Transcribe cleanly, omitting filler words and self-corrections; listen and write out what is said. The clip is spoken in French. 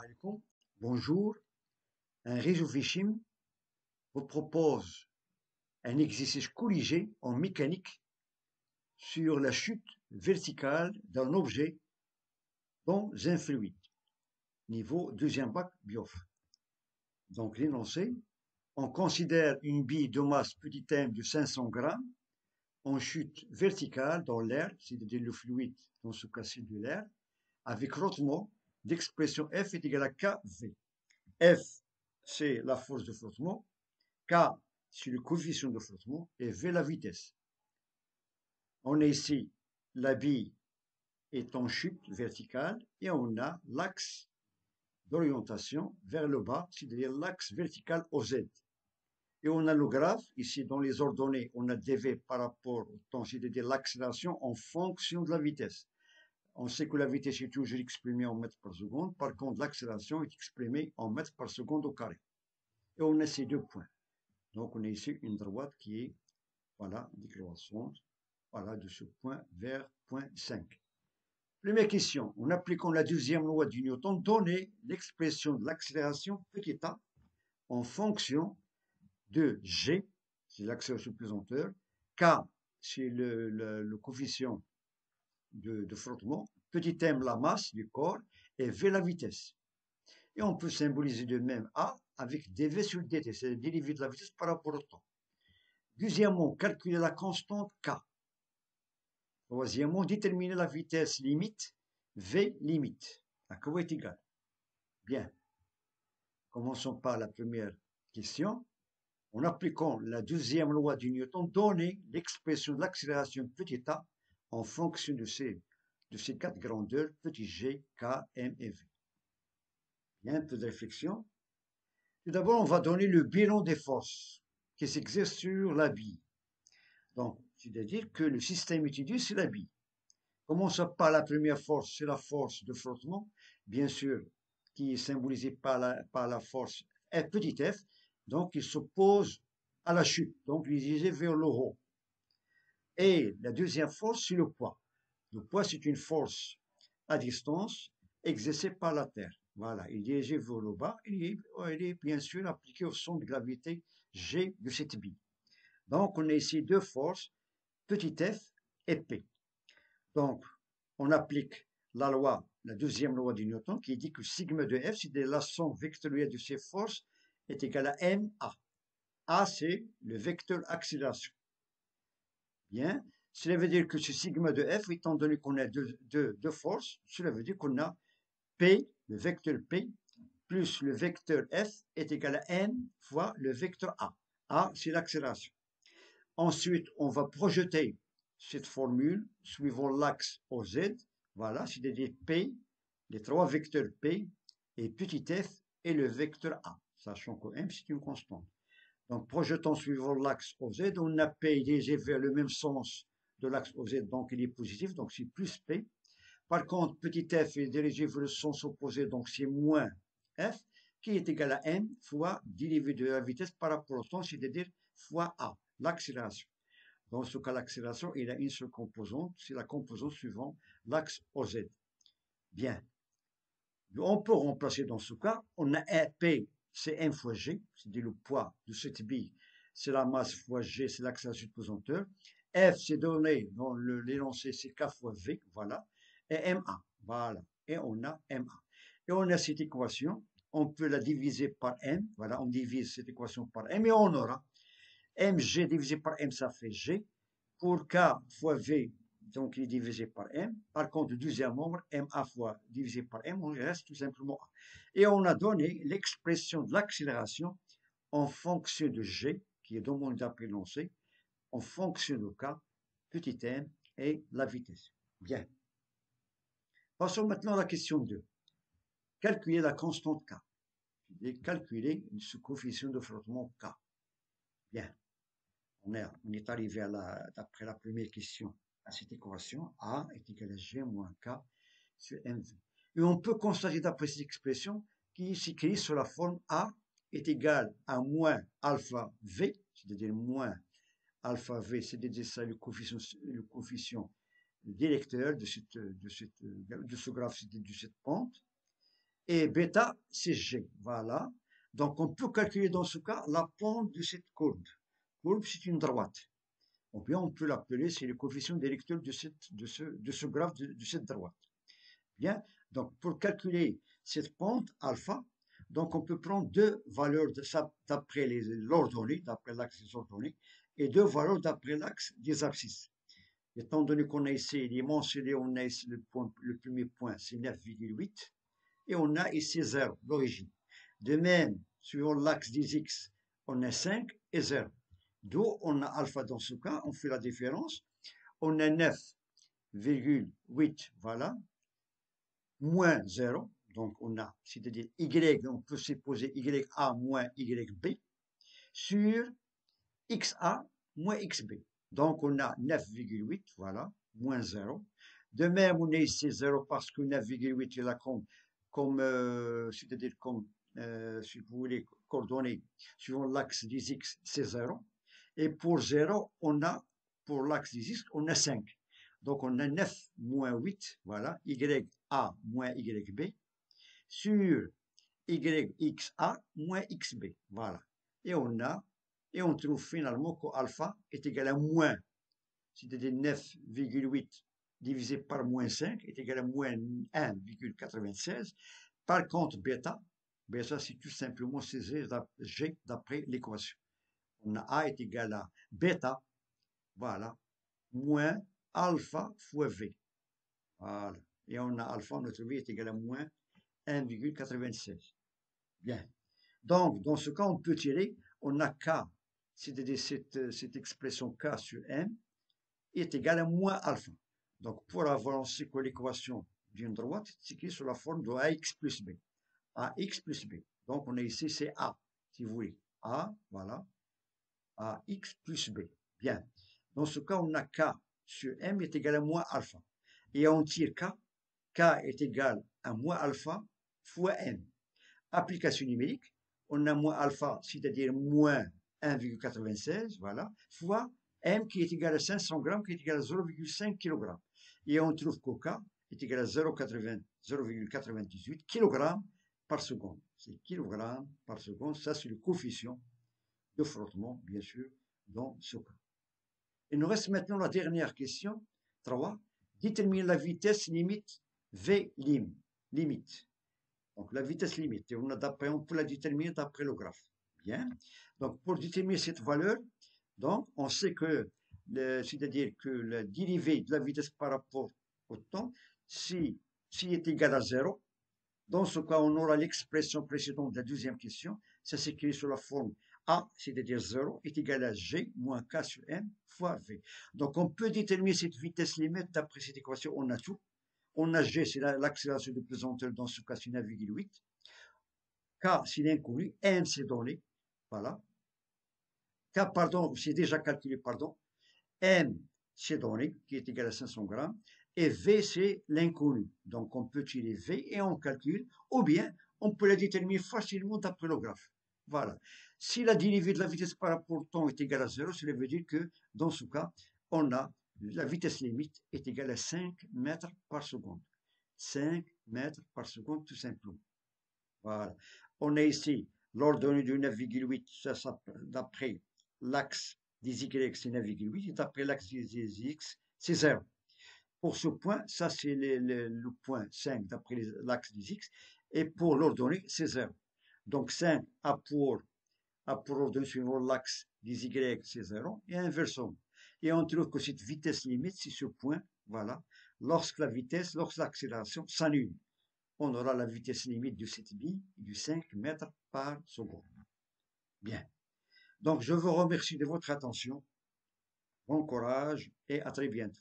alaikum. Bonjour. Un réseau Fishim vous propose un exercice corrigé en mécanique sur la chute verticale d'un objet dans un fluide. Niveau deuxième bac BIOF. Donc l'énoncé, on considère une bille de masse petit m de 500 grammes en chute verticale dans l'air, c'est-à-dire le fluide, dans ce cas-ci de l'air, avec frottement d'expression F est égal à KV. F, c'est la force de frottement, K, c'est le coefficient de frottement, et V, la vitesse. On a ici, la bille est en chute verticale, et on a l'axe d'orientation vers le bas, c'est-à-dire l'axe vertical OZ. Et on a le graphe, ici dans les ordonnées, on a dv par rapport au temps, c'est-à-dire l'accélération en fonction de la vitesse. On sait que la vitesse est toujours exprimée en mètres par seconde, par contre l'accélération est exprimée en mètres par seconde au carré. Et on a ces deux points. Donc on a ici une droite qui est, voilà, décroissante, voilà, de ce point vers point 5. Première question, en appliquant la deuxième loi du Newton, donnez l'expression de l'accélération petit a en fonction de G, c'est l'accélération pesanteur, K, c'est le coefficient de frottement, petit m, la masse du corps, et V, la vitesse. Et on peut symboliser de même A avec dv sur dt, c'est le dérivé de la vitesse par rapport au temps. Deuxièmement, calculer la constante K. Troisièmement, déterminer la vitesse limite, V limite. À quoi est égal? Bien. Commençons par la première question. En appliquant la deuxième loi du Newton, donnez l'expression de l'accélération petit a en fonction de ces quatre grandeurs, petit g, k, m et v. Bien, un peu de réflexion. Tout d'abord, on va donner le bilan des forces qui s'exercent sur la bille. Donc, c'est-à-dire que le système étudié, c'est la bille. Commençons par la première force, c'est la force de frottement, bien sûr, qui est symbolisée par la force F, petit f, donc il s'oppose à la chute, donc il est dirigé vers le haut. Et la deuxième force, c'est le poids. Le poids, c'est une force à distance exercée par la Terre. Voilà, il est dirigé vers le bas, il est bien sûr appliqué au centre de gravité G de cette bille. Donc, on a ici deux forces, petit f et P. Donc, on applique la deuxième loi de Newton, qui dit que sigma de F, c'est la somme vectorielle de ces forces, est égale à ma. A, c'est le vecteur accélération. Bien, cela veut dire que ce sigma de F, étant donné qu'on a deux forces, cela veut dire qu'on a P, le vecteur P, plus le vecteur F est égal à N fois le vecteur A. A, c'est l'accélération. Ensuite, on va projeter cette formule suivant l'axe OZ, voilà, c'est-à-dire P, les trois vecteurs P, et petit f et le vecteur A, sachant que M, c'est une constante. Donc, projetons suivant l'axe OZ, on a P dirigé vers le même sens de l'axe OZ, donc il est positif, donc c'est plus P. Par contre, petit f est dirigé vers le sens opposé, donc c'est moins F, qui est égal à M fois dérivé de la vitesse par rapport au temps, c'est-à-dire fois A, l'accélération. Dans ce cas, l'accélération, il a une seule composante, c'est la composante suivant l'axe OZ. Bien. On peut remplacer dans ce cas, on a un P, c'est M fois G, c'est-à-dire le poids de cette bille, c'est la masse fois G, c'est l'accélération de pesanteur. F, c'est donné dans l'énoncé, c'est K fois V, voilà. Et MA, voilà. Et on a MA. Et on a cette équation, on peut la diviser par M, voilà, on divise cette équation par M et on aura mg divisé par m, ça fait g. Pour k fois v, donc il est divisé par m. Par contre, le deuxième nombre, ma fois divisé par m, on reste tout simplement a. Et on a donné l'expression de l'accélération en fonction de g, qui est dans mon d'après énoncé, en fonction de k, petit m, et la vitesse. Bien. Passons maintenant à la question 2. Calculer la constante k. Et calculer ce coefficient de frottement k. Bien. On est arrivé d'après la première question à cette équation, A est égal à G moins K sur MV. Et on peut constater d'après cette expression qui s'écrit sur la forme A est égal à moins alpha V, c'est-à-dire moins alpha V, c'est-à-dire ça le coefficient directeur de ce graphe, de cette pente. et bêta, c'est G. Voilà. Donc, on peut calculer dans ce cas la pente de cette courbe. Courbe, c'est une droite. Ou bien, on peut l'appeler, c'est le coefficient des lecteurs de ce graphe de cette droite. Bien. Donc, pour calculer cette pente, alpha, donc on peut prendre deux valeurs d'après l'ordonnée, d'après l'axe des ordonnées, et deux valeurs d'après l'axe des abscisses. Étant donné qu'on a ici, il est mentionné, on a ici le premier point, c'est 9,8, et on a ici 0, l'origine. De même, suivant l'axe des x, on a 5 et 0. D'où on a alpha dans ce cas, on fait la différence. On a 9,8, voilà, moins 0. Donc on a, c'est-à-dire y, on peut supposer ya moins yb, sur xa moins xb. Donc on a 9,8, voilà, moins 0. De même, on a ici 0 parce que 9,8 est là c'est-à-dire comme, si vous voulez, coordonnées suivant l'axe des x, c'est 0. Et pour 0, on a, pour l'axe des x, on a 5. Donc on a 9 moins 8, voilà, ya moins yb, sur yxa moins xb, voilà. Et on trouve finalement qu'alpha est égal à moins, c'est-à-dire 9,8 divisé par moins 5 est égal à moins 1,96. Par contre, bêta, c'est tout simplement G d'après l'équation. On a A est égal à bêta, voilà, moins alpha fois V. Voilà. Et on a alpha, notre V est égal à moins 1,96. Bien. Donc, dans ce cas, on peut tirer, on a K, c'est-à-dire cette expression K sur M, est égal à moins alpha. Donc, pour avoir ainsi que l'équation d'une droite, c'est écrit sous la forme de AX plus B. AX plus B. Donc, on a ici, c'est A, si vous voulez. A, voilà, AX plus B. Bien. Dans ce cas, on a K sur M est égal à moins alpha. Et on tire K. K est égal à moins alpha fois M. Application numérique, on a moins alpha, c'est-à-dire moins 1,96, voilà, fois M qui est égal à 500 grammes, qui est égal à 0,5 kg. Et on trouve qu'au K est égal à 0,98 kg par seconde. C'est kg par seconde, ça c'est le coefficient de frottement, bien sûr, dans ce cas. Il nous reste maintenant la dernière question, 3. Déterminer la vitesse limite V limite. Donc la vitesse limite, on peut la déterminer d'après le graphe. Bien. Donc pour déterminer cette valeur, donc on sait que, c'est-à-dire que la dérivée de la vitesse par rapport au temps, si est égal à 0, dans ce cas, on aura l'expression précédente de la deuxième question. Ça s'écrit sous la forme A, c'est-à-dire 0, est égal à G moins K sur M fois V. Donc, on peut déterminer cette vitesse limite d'après cette équation. On a tout. On a G, c'est l'accélération de pesanteur, dans ce cas, c'est 9,8. K, c'est l'inconnu. M, c'est donné. Voilà. K, pardon, c'est déjà calculé, pardon. M, c'est donné, qui est égal à 500 grammes. Et V, c'est l'inconnu. Donc, on peut tirer V et on calcule, ou bien, on peut la déterminer facilement d'après le graphe. Voilà. Si la dérivée de la vitesse par rapport au temps est égale à 0, cela veut dire que, dans ce cas, on a la vitesse limite est égale à 5 mètres par seconde. 5 mètres par seconde, tout simplement. Voilà. On a ici l'ordonnée de 9,8, ça d'après l'axe des Y, c'est 9,8, et d'après l'axe des X, c'est 0. Pour ce point, ça c'est le point 5 d'après l'axe des X, et pour l'ordonnée, c'est 0. Donc 5 a pour ordonnée suivant l'axe des Y, c'est 0, et inversement. Et on trouve que cette vitesse limite, c'est ce point, voilà, lorsque l'accélération s'annule. On aura la vitesse limite de cette bille du 5 mètres par seconde. Bien. Donc, je vous remercie de votre attention. Bon courage et à très bientôt.